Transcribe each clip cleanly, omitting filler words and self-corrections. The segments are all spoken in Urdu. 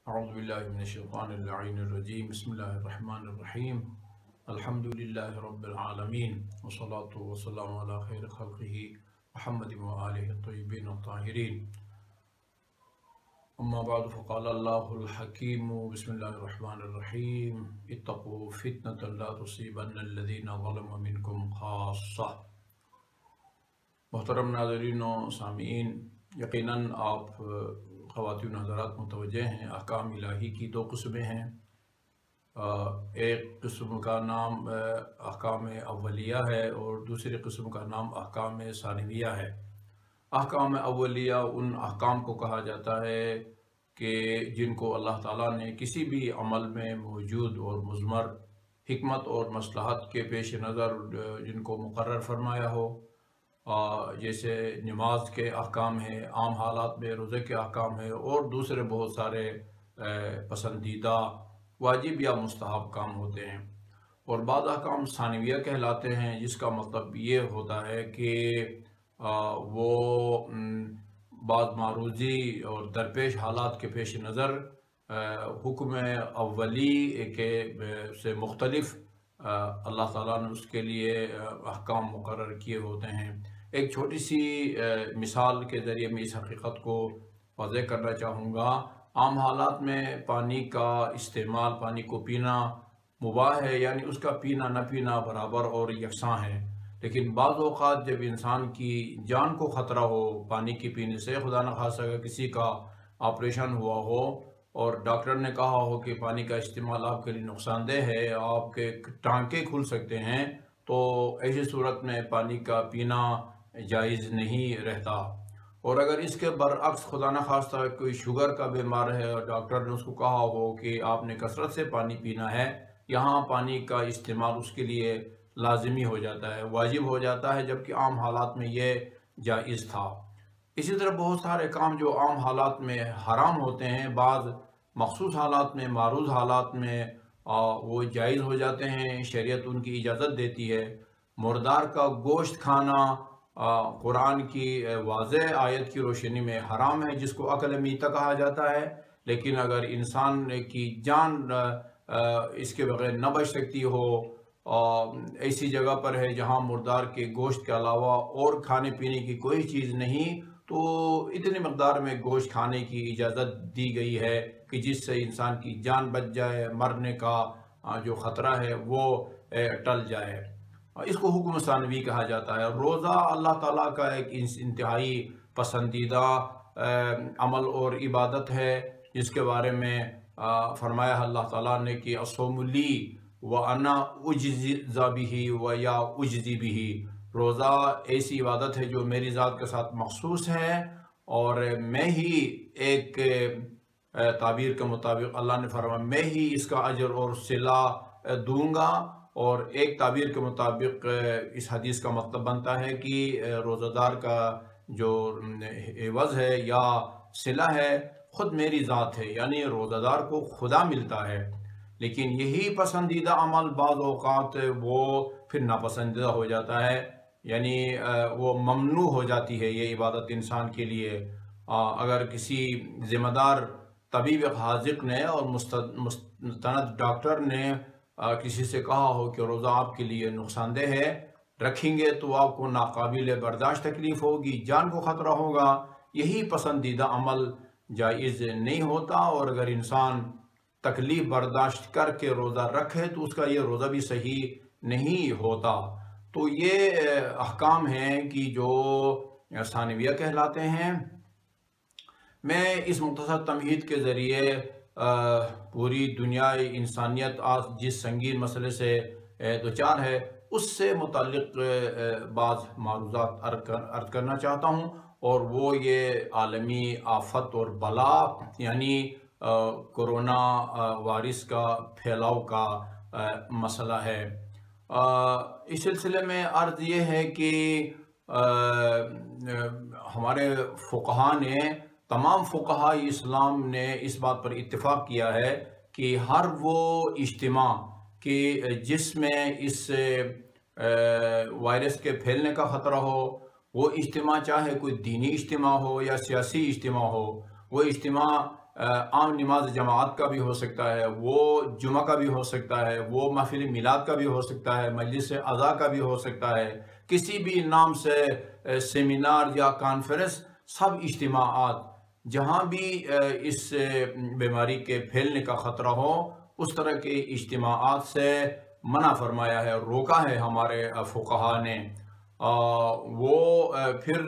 اعوذ باللہ من الشیطان اللعین الرجیم بسم اللہ الرحمن الرحیم الحمدللہ رب العالمین والصلاة والسلام علی خیر خلقہ محمد وآلہ الطیبین الطاہرین اما بعد فقال اللہ الحکیم بسم اللہ الرحمن الرحیم اتقوا فتنة لا تصیبن الذین ظلموا منکم خاصہ۔ محترم ناظرین و سامعین، یقیناً آپ خواتین حضرات متوجہ ہیں احکام الہی کی دو قسمیں ہیں۔ ایک قسم کا نام احکام اولیہ ہے اور دوسری قسم کا نام احکام ثانویہ ہے۔ احکام اولیہ ان احکام کو کہا جاتا ہے کہ جن کو اللہ تعالیٰ نے کسی بھی عمل میں موجود اور مضمر حکمت اور مصلحت کے پیش نظر جن کو مقرر فرمایا ہو، جیسے نماز کے احکام ہیں، عام حالات میں روزے کے احکام ہیں اور دوسرے بہت سارے پسندیدہ واجب یا مستحب کام ہوتے ہیں۔ اور بعض احکام ثانویہ کہلاتے ہیں، جس کا مطلب یہ ہوتا ہے کہ وہ بعض معروضی اور درپیش حالات کے پیش نظر حکم اولی کے سے مختلف اللہ تعالیٰ نے اس کے لیے احکام مقرر کیے ہوتے ہیں۔ ایک چھوٹی سی مثال کے ذریعے میں اس حقیقت کو واضح کرنا چاہوں گا۔ عام حالات میں پانی کا استعمال، پانی کو پینا مباح ہے، یعنی اس کا پینا نہ پینا برابر اور یکساں ہے۔ لیکن بعض اوقات جب انسان کی جان کو خطرہ ہو پانی کی پینے سے، خدا نخواستہ اگر کسی کا آپریشن ہوا ہو اور ڈاکٹر نے کہا ہو کہ پانی کا استعمال آپ کے لیے نقصان دہ ہے، آپ کے ٹانکے کھل سکتے ہیں، تو ایسی صورت میں پانی کا پینا جائز نہیں رہتا۔ اور اگر اس کے برعکس خدا نخواستہ کوئی شوگر کا بیمار ہے اور ڈاکٹر نے اس کو کہا ہو کہ آپ نے کثرت سے پانی پینا ہے، یہاں پانی کا استعمال اس کے لیے لازمی ہو جاتا ہے، واجب ہو جاتا ہے، جبکہ عام حالات میں یہ جائز تھا۔ اسی طرح بہت سارے کام جو عام حالات میں حرام ہوتے ہیں، بعض مخصوص حالات میں، معروض حالات میں وہ جائز ہو جاتے ہیں، شریعت ان کی اجازت دیتی ہے۔ مردار کا گوشت کھانا قرآن کی واضح آیت کی روشنی میں حرام ہے، جس کو اکل میتہ کہا جاتا ہے۔ لیکن اگر انسان کی جان اس کے بغیر نہ بچ سکتی ہو، ایسی جگہ پر ہے جہاں مردار کے گوشت کے علاوہ اور کھانے پینے کی کوئی چیز نہیں، تو اتنی مقدار میں گوشت کھانے کی اجازت دی گئی ہے کہ جس سے انسان کی جان بچ جائے، مرنے کا جو خطرہ ہے وہ ٹل جائے۔ اس کو حکم ثانوی کہا جاتا ہے۔ روزہ اللہ تعالیٰ کا ایک انتہائی پسندیدہ عمل اور عبادت ہے، جس کے بارے میں فرمایا اللہ تعالیٰ نے کہ الصوم لی وَأَنَا أُجْزِي بِهِ وَيَا أُجْزِي بِهِ۔ روزہ ایسی عبادت ہے جو میری ذات کے ساتھ مخصوص ہے، اور میں ہی ایک تعبیر کے مطابق اللہ نے فرمایا میں ہی اس کا اجر اور صلہ دوں گا، اور ایک تعبیر کے مطابق اس حدیث کا مطلب بنتا ہے کہ روزہ دار کا جو عوض ہے یا صلہ ہے خود میری ذات ہے، یعنی روزہ دار کو خدا ملتا ہے۔ لیکن یہی پسندیدہ عمل بعض اوقات وہ پھر ناپسندیدہ ہو جاتا ہے، یعنی وہ ممنوع ہو جاتی ہے یہ عبادت انسان کے لیے۔ اگر کسی ذمہ دار طبیب حاذق نے اور مستند ڈاکٹر نے کسی سے کہا ہو کہ روزہ آپ کے لیے نقصان دہ ہے، رکھیں گے تو آپ کو ناقابل برداشت تکلیف ہوگی، جان کو خطرہ ہوگا، یہی پسندیدہ عمل جائز نہیں ہوتا۔ اور اگر انسان تکلیف برداشت کر کے روزہ رکھے تو اس کا یہ روزہ بھی صحیح نہیں ہوتا۔ تو یہ احکام ہیں کہ جو ثانویہ کہلاتے ہیں۔ میں اس مختصر تمہید کے ذریعے پوری دنیا انسانیت آج جس سنگین مسئلے سے دوچار ہے، اس سے متعلق بعض معروضات عرض کرنا چاہتا ہوں، اور وہ یہ عالمی آفت اور بلا، یعنی کرونا وائرس کا پھیلاؤ کا مسئلہ ہے۔ اس سلسلے میں عرض یہ ہے کہ ہمارے فقہاء نے، تمام فقہاء اسلام نے اس بات پر اتفاق کیا ہے کہ ہر وہ اجتماع کہ جس میں اس وائرس کے پھیلنے کا خطرہ ہو، وہ اجتماع چاہے کوئی دینی اجتماع ہو یا سیاسی اجتماع ہو، وہ اجتماع عام نماز جماعت کا بھی ہو سکتا ہے، وہ جمعہ کا بھی ہو سکتا ہے، وہ محفل میلاد کا بھی ہو سکتا ہے، مجلس عزا کا بھی ہو سکتا ہے، کسی بھی نام سے سیمینار یا کانفرنس، سب اجتماعات جہاں بھی اس بیماری کے پھیلنے کا خطرہ ہو اس طرح کے اجتماعات سے منع فرمایا ہے، روکا ہے ہمارے فقہا نے۔ وہ پھر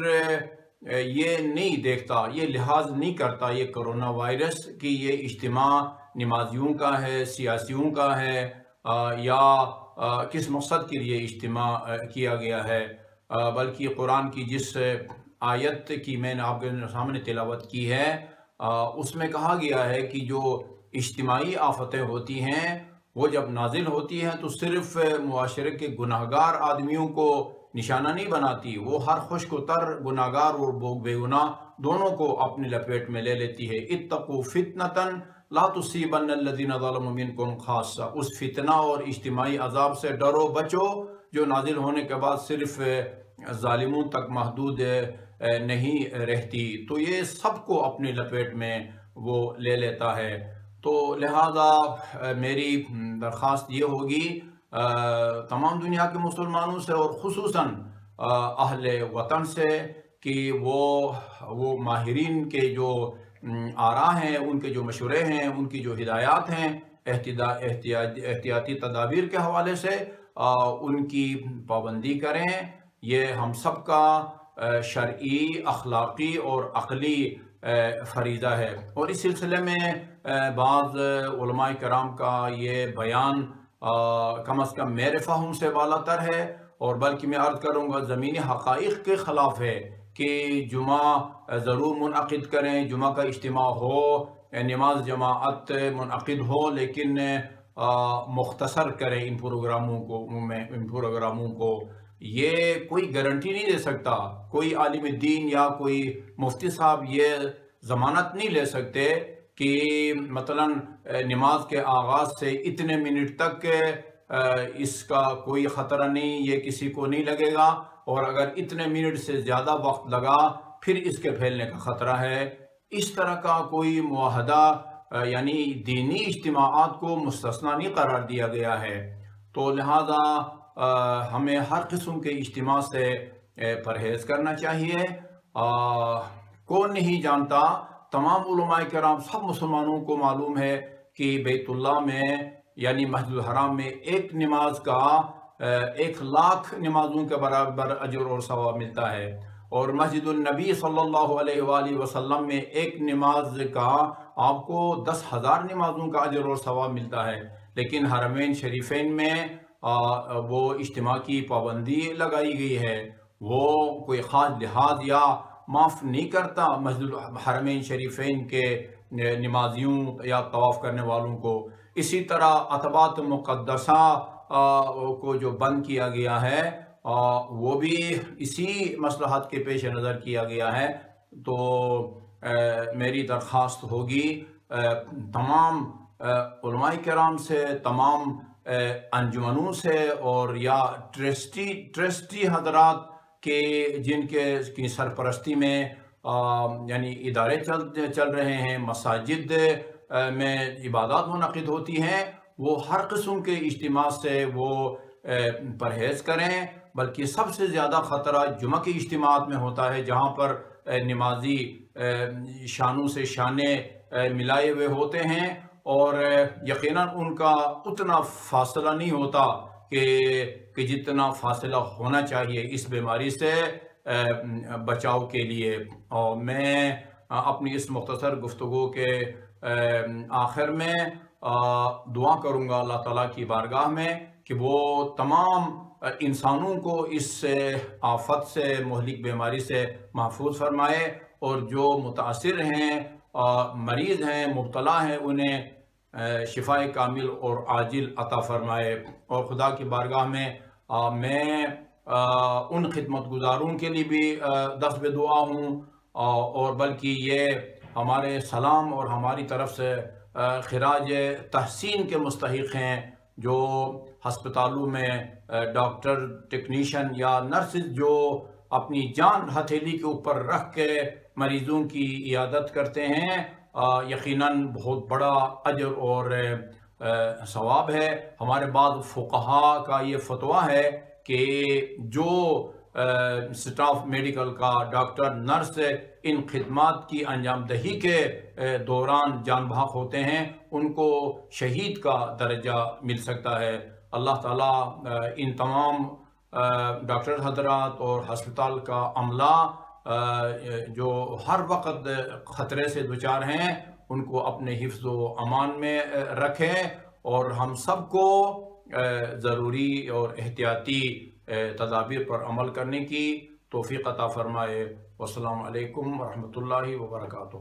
یہ نہیں دیکھتا، یہ لحاظ نہیں کرتا یہ کرونا وائرس کہ یہ اجتماع نمازیوں کا ہے، سیاسیوں کا ہے، یا کس مقصد کے لیے اجتماع کیا گیا ہے، بلکہ قرآن کی جس آیت کی میں نے آپ کے سامنے تلاوت کی ہے اس میں کہا گیا ہے کہ جو اجتماعی آفتیں ہوتی ہیں وہ جب نازل ہوتی ہیں تو صرف معاشرے کے گناہگار آدمیوں کو نشانہ نہیں بناتی، وہ ہر خشک و تر گناہگار اور بے گناہ دونوں کو اپنی لپیٹ میں لے لیتی ہے۔ اتقوا فتنة لا تصیبن الذین ظلموا منکم خاصہ، اس فتنہ اور اجتماعی عذاب سے ڈرو بچو جو نازل ہونے کے بعد صرف ظالموں تک محدود نہیں رہتی، تو یہ سب کو اپنی لپیٹ میں وہ لے لیتا ہے۔ تو لہذا میری درخواست یہ ہوگی تمام دنیا کے مسلمانوں سے اور خصوصاً اہل وطن سے کہ وہ ماہرین کے جو آراء ہیں، ان کے جو مشورے ہیں، ان کی جو ہدایات ہیں احتیاطی تدابیر کے حوالے سے ان کی پابندی کریں۔ یہ ہم سب کا شرعی، اخلاقی اور عقلی فریضہ ہے۔ اور اس سلسلے میں بعض علماء کرام کا یہ بیان کم از کم میرے فہم سے بالا تر ہے، اور بلکہ میں عرض کروں گا زمینی حقائق کے خلاف ہے کہ جمعہ ضرور منعقد کریں، جمعہ کا اجتماع ہو، نماز جماعت منعقد ہو، لیکن مختصر کریں ان پروگراموں کو۔ یہ کوئی گارنٹی نہیں دے سکتا، کوئی عالم دین یا کوئی مفتی صاحب یہ ضمانت نہیں لے سکتے کہ مثلا نماز کے آغاز سے اتنے منٹ تک اس کا کوئی خطرہ نہیں، یہ کسی کو نہیں لگے گا، اور اگر اتنے منٹ سے زیادہ وقت لگا پھر اس کے پھیلنے کا خطرہ ہے۔ اس طرح کا کوئی معاہدہ یعنی دینی اجتماعات کو مستثنی نہیں قرار دیا گیا ہے، تو لہذا ہمیں ہر قسم کے اجتماع سے پرہیز کرنا چاہیے۔ کون نہیں جانتا، تمام علماء کرام سب مسلمانوں کو معلوم ہے کہ بیت اللہ میں یعنی مسجد الحرام میں ایک نماز کا 1,00,000 نمازوں کے برابر اجر اور ثواب ملتا ہے، اور مسجد النبی صلی اللہ علیہ وآلہ وسلم میں ایک نماز کا آپ کو 10,000 نمازوں کا اجر اور ثواب ملتا ہے۔ لیکن حرمین شریفین میں وہ اجتماع کی پابندی لگائی گئی ہے، وہ کوئی خاص لحاظ یا معاف نہیں کرتا مسجد حرمین شریفین کے نمازیوں یا طواف کرنے والوں کو۔ اسی طرح اتباط مقدسہ کو جو بند کیا گیا ہے وہ بھی اسی مصلحت کے پیش نظر کیا گیا ہے۔ تو میری درخواست ہوگی تمام علماء کرام سے، تمام انجمنوں سے، اور یا ٹرسٹی حضرات کے جن کی سرپرستی میں یعنی ادارے چل رہے ہیں، مساجد میں عبادات منعقد ہوتی ہیں، وہ ہر قسم کے اجتماع سے وہ پرہیز کریں۔ بلکہ سب سے زیادہ خطرہ جمعہ کے اجتماعات میں ہوتا ہے، جہاں پر نمازی شانوں سے شانے ملائے ہوئے ہوتے ہیں، اور یقیناً ان کا اتنا فاصلہ نہیں ہوتا کہ جتنا فاصلہ ہونا چاہیے اس بیماری سے بچاؤ کے لیے۔ اور میں اپنی اس مختصر گفتگو کے آخر میں دعا کروں گا اللہ تعالیٰ کی بارگاہ میں کہ وہ تمام انسانوں کو اس آفت سے، مہلک بیماری سے محفوظ فرمائے، اور جو متاثر ہیں، مریض ہیں، مبتلا ہیں، انہیں شفاء کامل اور عاجل عطا فرمائے۔ اور خدا کی بارگاہ میں میں ان خدمت گزاروں کے لیے بھی دست بے دعا ہوں، اور بلکہ یہ ہمارے سلام اور ہماری طرف سے خراج تحسین کے مستحق ہیں جو ہسپتالوں میں ڈاکٹر، ٹیکنیشین یا نرسز جو اپنی جان ہتھیلی کے اوپر رکھ کے مریضوں کی عیادت کرتے ہیں، یقیناً بہت بڑا اجر اور ثواب ہے۔ ہمارے بعض فقہا کا یہ فتویٰ ہے کہ جو سٹاف میڈیکل کا ڈاکٹر نرس ان خدمات کی انجام دہی کے دوران جان بحق ہوتے ہیں، ان کو شہید کا درجہ مل سکتا ہے۔ اللہ تعالیٰ ان تمام ڈاکٹر حضرات اور ہسپتال کا عملہ جو ہر وقت خطرے سے دوچار ہیں، ان کو اپنے حفظ و امان میں رکھیں، اور ہم سب کو ضروری اور احتیاطی تدابیر پر عمل کرنے کی توفیق عطا فرمائے۔ والسلام علیکم ورحمۃ اللہ وبرکاتہ۔